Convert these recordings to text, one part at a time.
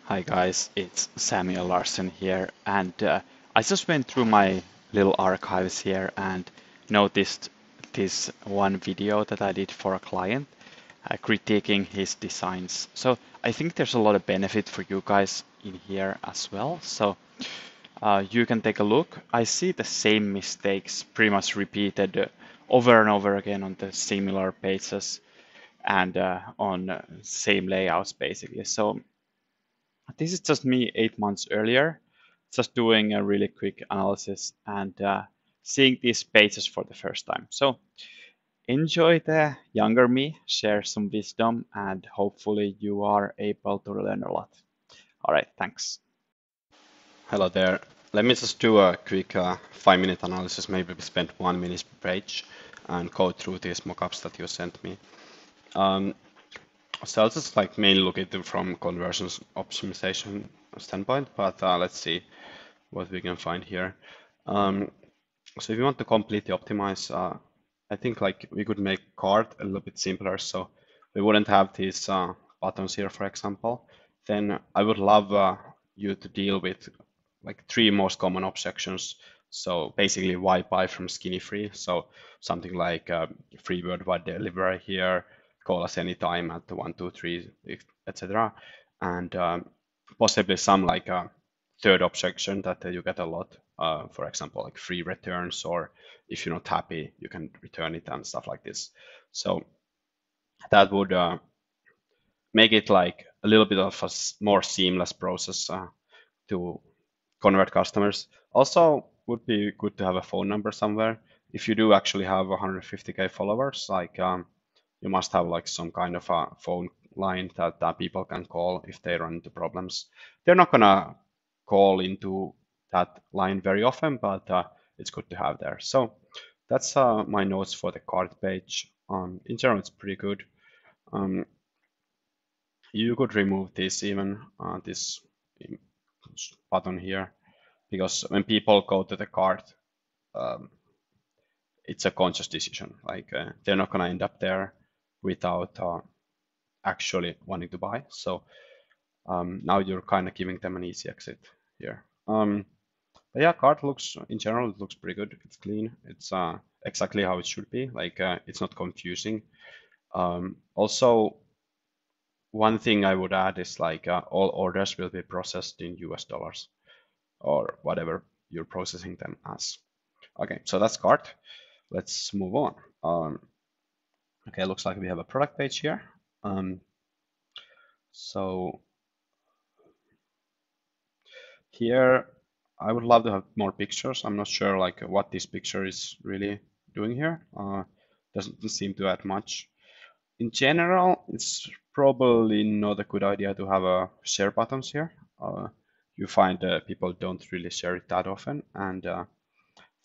Hi guys, it's Samuel Larsen here, and I just went through my little archives here and noticed this one video that I did for a client, critiquing his designs. So I think there's a lot of benefit for you guys in here as well. So you can take a look. I see the same mistakes pretty much repeated over and over again on the similar pages and on same layouts basically. So this is just me 8 months earlier, just doing a really quick analysis and seeing these pages for the first time. So enjoy the younger me, share some wisdom, and hopefully you are able to learn a lot. All right, thanks. Hello there. Let me just do a quick 5-minute analysis. Maybe we spend 1 minute per page and go through these mockups that you sent me. So I'll just mainly look at them from conversions optimization standpoint, but let's see what we can find here. So if you want to completely optimize, I think we could make cart a little bit simpler, so we wouldn't have these buttons here, for example. Then I would love you to deal with 3 most common objections. So basically, why buy from Skinny Free? So something like free worldwide delivery here, call us anytime at 123, etc. And possibly some third objection that you get a lot. For example, like free returns, or if you're not happy, you can return it and stuff like this. So that would make it like a little bit of a more seamless process to convert customers. Also, would be good to have a phone number somewhere. If you do actually have 150K followers, you must have some kind of a phone line that people can call if they run into problems. They're not gonna call into that line very often, but it's good to have there. So that's my notes for the cart page. In general, it's pretty good. Um, you could remove this even, this button here, because when people go to the cart, um, it's a conscious decision. They're not going to end up there without actually wanting to buy. So now you're kind of giving them an easy exit here. But yeah, cart looks, in general, it looks pretty good. It's clean. It's exactly how it should be. It's not confusing. Also, one thing I would add is all orders will be processed in US dollars or whatever you're processing them as. Okay, so that's cart. Let's move on. Okay, looks like we have a product page here. So here, I would love to have more pictures. I'm not sure what this picture is really doing here. Doesn't seem to add much. In general, it's probably not a good idea to have share buttons here. You find people don't really share it that often, and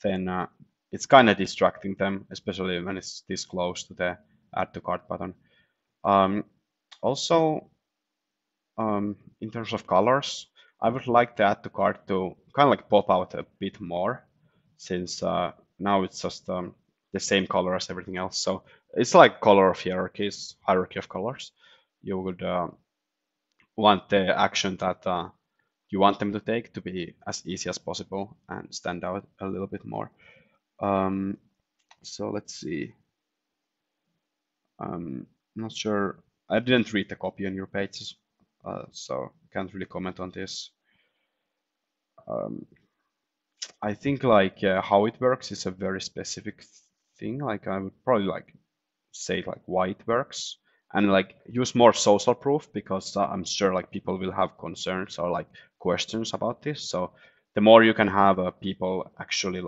then it's kind of distracting them, especially when it's this close to the add to cart button. Also, in terms of colors, I would like the add to cart to kind of pop out a bit more, since now it's just the same color as everything else. So it's like color of hierarchies, hierarchy of colors. You would want the action that you want them to take to be as easy as possible and stand out a little bit more. So let's see. I'm not sure. I didn't read the copy on your pages, so can't really comment on this. I think how it works is a very specific thing. I would probably say why it works, and use more social proof, because I'm sure people will have concerns or questions about this. So the more you can have people actually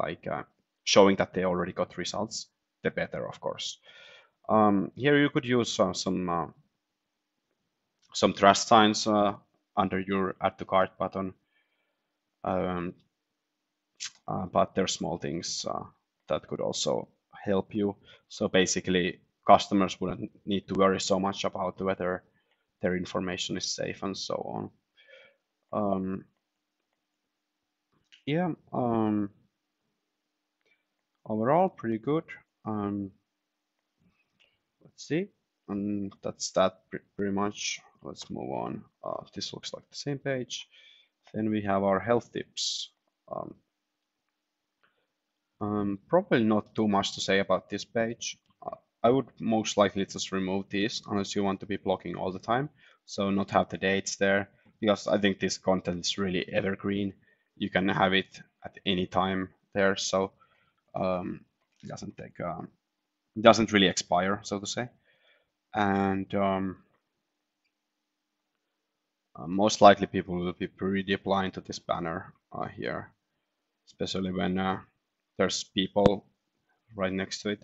showing that they already got results, the better, of course. Here you could use some trust signs under your add to cart button, but they're small things that could also help you. So basically, customers wouldn't need to worry so much about whether their information is safe and so on. Yeah, overall pretty good. Let's see. And that's that pretty much. Let's move on. This looks like the same page. Then we have our health tips. Um, Probably not too much to say about this page. I would most likely just remove these unless you want to be blocking all the time. So not have the dates there because I think this content is really evergreen. You can have it at any time there, so it doesn't really expire, so to say. And most likely people will be pretty blind to this banner here, especially when there's people right next to it.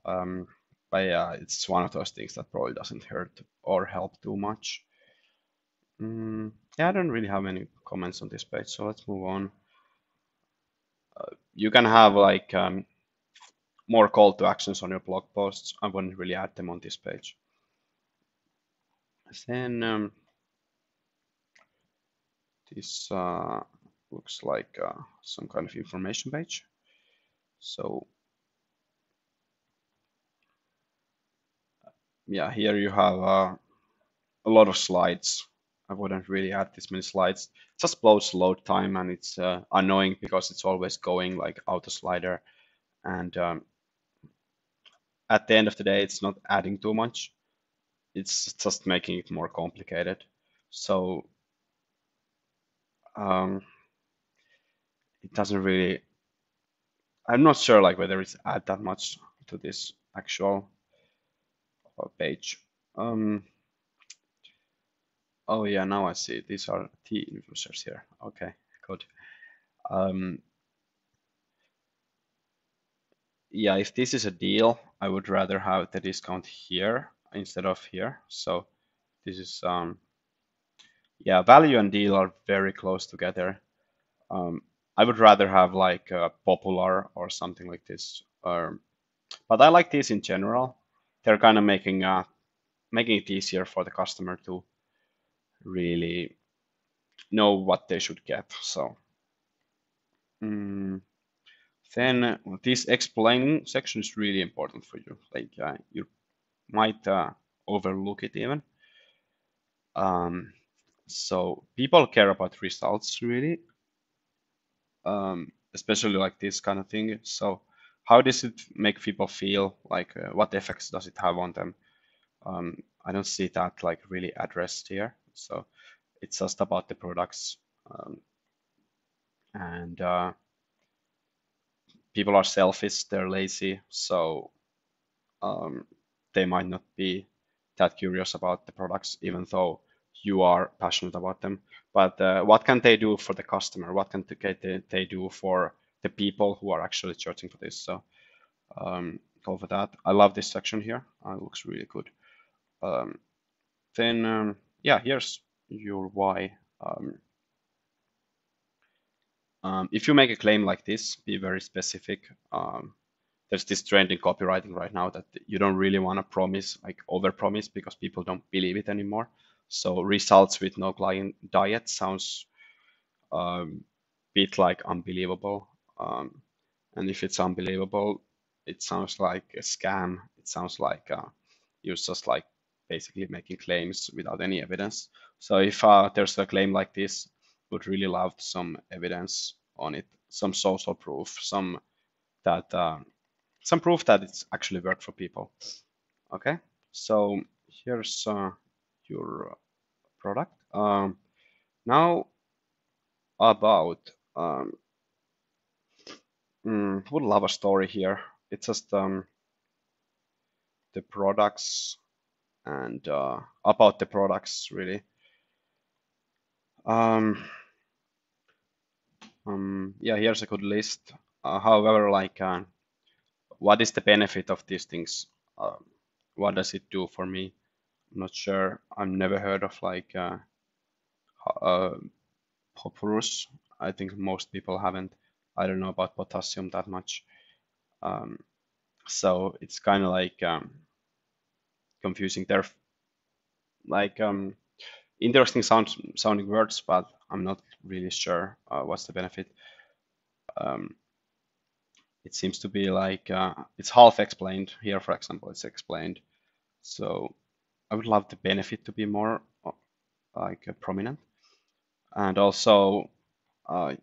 But yeah, it's one of those things that probably doesn't hurt or help too much. Yeah, I don't really have any comments on this page, so let's move on. You can have like more call to actions on your blog posts. I wouldn't really add them on this page. Then this looks like some kind of information page. So yeah, here you have a lot of slides. I wouldn't really add this many slides. It just blows load time and it's annoying because it's always going like auto slider. And at the end of the day, it's not adding too much. It's just making it more complicated. So it doesn't really, I'm not sure like whether it's add that much to this actual page. Oh yeah, now I see. These are T influencers here. Okay, good. Yeah, if this is a deal, I would rather have the discount here instead of here. So this is, yeah, value and deal are very close together. I would rather have like popular or something like this. But I like these in general. They're kind of making it easier for the customer to really know what they should get. So then this explaining section is really important for you. Like you might overlook it even. So people care about results really, especially like this kind of thing. So how does it make people feel? Like what effects does it have on them? I don't see that like really addressed here. So it's just about the products, and people are selfish, they're lazy, so they might not be that curious about the products, even though you are passionate about them. But what can they do for the customer? What can they do for the people who are actually searching for this? So go for that. I love this section here. It looks really good. Then yeah, here's your why. If you make a claim like this, be very specific. There's this trend in copywriting right now that you don't really want to promise, like over-promise, because people don't believe it anymore. So results with no client diet sounds bit like unbelievable. And if it's unbelievable, it sounds like a scam. It sounds like you're just like basically making claims without any evidence. So if there's a claim like this, would really love some evidence on it, some social proof, that some proof that it's actually worked for people. Okay, so here's your product. Now about would love a story here. It's just the products and about the products really. Yeah, here's a good list. However, like, what is the benefit of these things? What does it do for me? I'm not sure. I've never heard of like Populus. I think most people haven't. I don't know about potassium that much. So it's kind of like confusing. They're like interesting sounding words, but I'm not really sure what's the benefit. It seems to be like it's half explained here. For example, it's explained. So I would love the benefit to be more prominent, and also uh,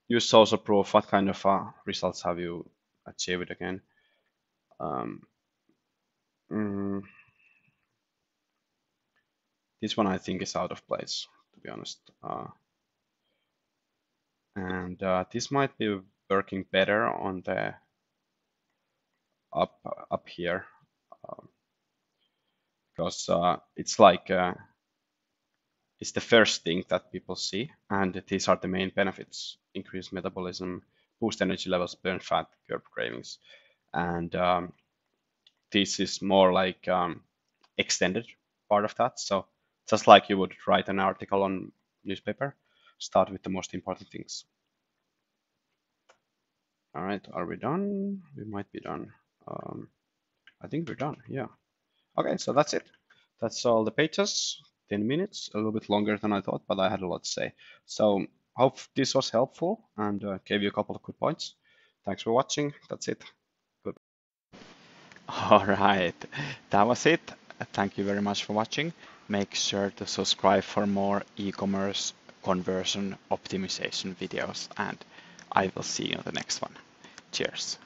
use social proof. What kind of results have you achieved again? Um, mm, this one I think is out of place, to be honest. And this might be working better on the up here, because it's like it's the first thing that people see, and these are the main benefits: increase metabolism, boost energy levels, burn fat, curb cravings, and this is more like extended part of that. So just like you would write an article on newspaper, start with the most important things. All right, are we done? We might be done. I think we're done. Yeah. Okay, so that's it. That's all the pages. 10 minutes, a little bit longer than I thought, but I had a lot to say. So hope this was helpful and gave you a couple of good points. Thanks for watching. That's it. Good. All right, that was it. Thank you very much for watching. Make sure to subscribe for more e-commerce conversion optimization videos, and I will see you in the next one. Cheers.